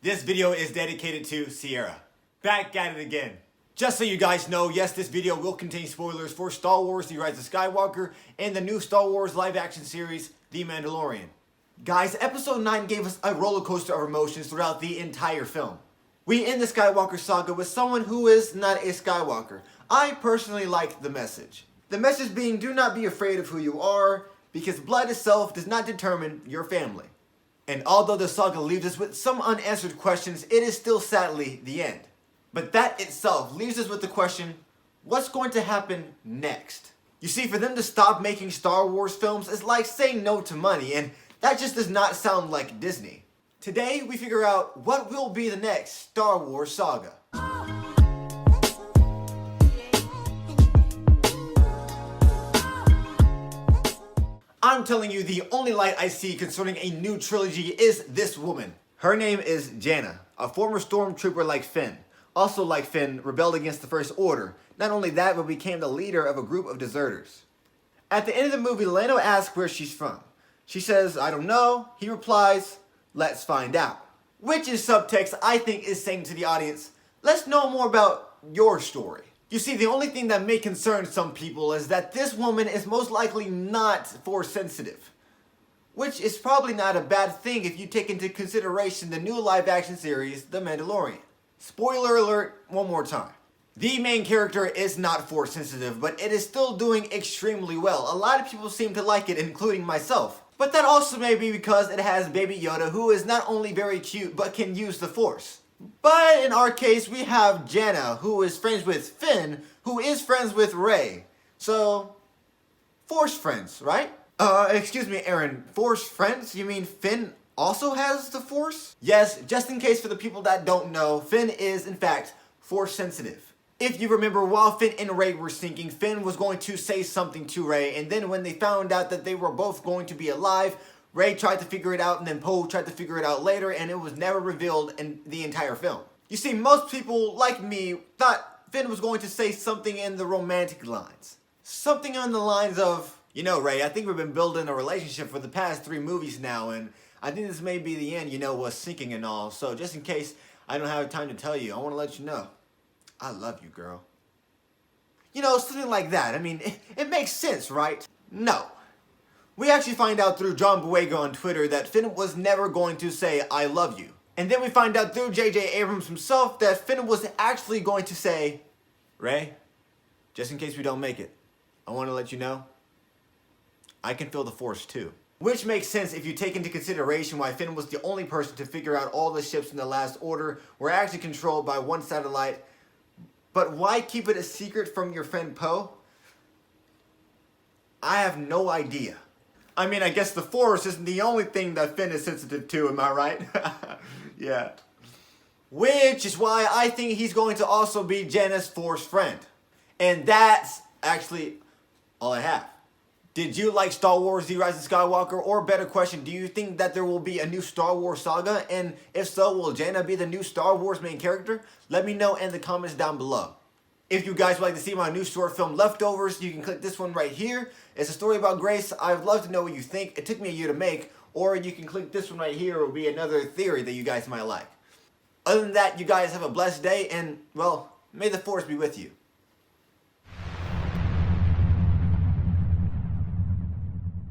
This video is dedicated to Sierra. Back at it again. Just so you guys know, yes, this video will contain spoilers for Star Wars: The Rise of Skywalker and the new Star Wars live-action series, The Mandalorian. Guys, Episode 9 gave us a roller coaster of emotions throughout the entire film. We end the Skywalker saga with someone who is not a Skywalker. I personally liked the message. The message being, do not be afraid of who you are, because blood itself does not determine your family. And although the saga leaves us with some unanswered questions, it is still sadly the end. But that itself leaves us with the question, what's going to happen next? You see, for them to stop making Star Wars films is like saying no to money, and that just does not sound like Disney. Today, we figure out what will be the next Star Wars saga. I'm telling you, the only light I see concerning a new trilogy is this woman. Her name is Jannah, a former stormtrooper like Finn. Also like Finn, rebelled against the First Order. Not only that, but became the leader of a group of deserters. At the end of the movie, Lando asks where she's from. She says, I don't know. He replies, let's find out. Which in subtext, I think, is saying to the audience, let's know more about your story. You see, the only thing that may concern some people is that this woman is most likely not Force sensitive. Which is probably not a bad thing if you take into consideration the new live-action series, The Mandalorian. Spoiler alert one more time. The main character is not Force sensitive, but it is still doing extremely well. A lot of people seem to like it, including myself. But that also may be because it has Baby Yoda, who is not only very cute, but can use the Force. But in our case, we have Jannah, who is friends with Finn, who is friends with Rey. So, Force friends, right? Excuse me, Ahren, Force friends? You mean Finn also has the Force? Yes, just in case for the people that don't know, Finn is, in fact, Force sensitive. If you remember, while Finn and Rey were sinking, Finn was going to say something to Rey, and then when they found out that they were both going to be alive, Rey tried to figure it out, and then Poe tried to figure it out later, and it was never revealed in the entire film. You see, most people, like me, thought Finn was going to say something in the romantic lines. Something on the lines of, you know, Rey, I think we've been building a relationship for the past 3 movies now, and I think this may be the end, you know, us sinking and all, so just in case I don't have time to tell you, I want to let you know, I love you, girl. You know, something like that. I mean, it makes sense, right? No. We actually find out through John Boyega on Twitter that Finn was never going to say, I love you. And then we find out through J.J. Abrams himself that Finn was actually going to say, Rey, just in case we don't make it, I want to let you know, I can feel the Force too. Which makes sense if you take into consideration why Finn was the only person to figure out all the ships in the Last Order were actually controlled by one satellite. But why keep it a secret from your friend Poe? I have no idea. I mean, I guess the Force isn't the only thing that Finn is sensitive to, am I right? Yeah. Which is why I think he's going to also be Jannah's Force friend. And that's actually all I have. Did you like Star Wars: The Rise of Skywalker? Or better question, do you think that there will be a new Star Wars saga? And if so, will Jannah be the new Star Wars main character? Let me know in the comments down below. If you guys would like to see my new short film, Leftovers, you can click this one right here. It's a story about Grace. I'd love to know what you think. It took me a year to make. Or you can click this one right here. It will be another theory that you guys might like. Other than that, you guys have a blessed day. And, well, may the Force be with you.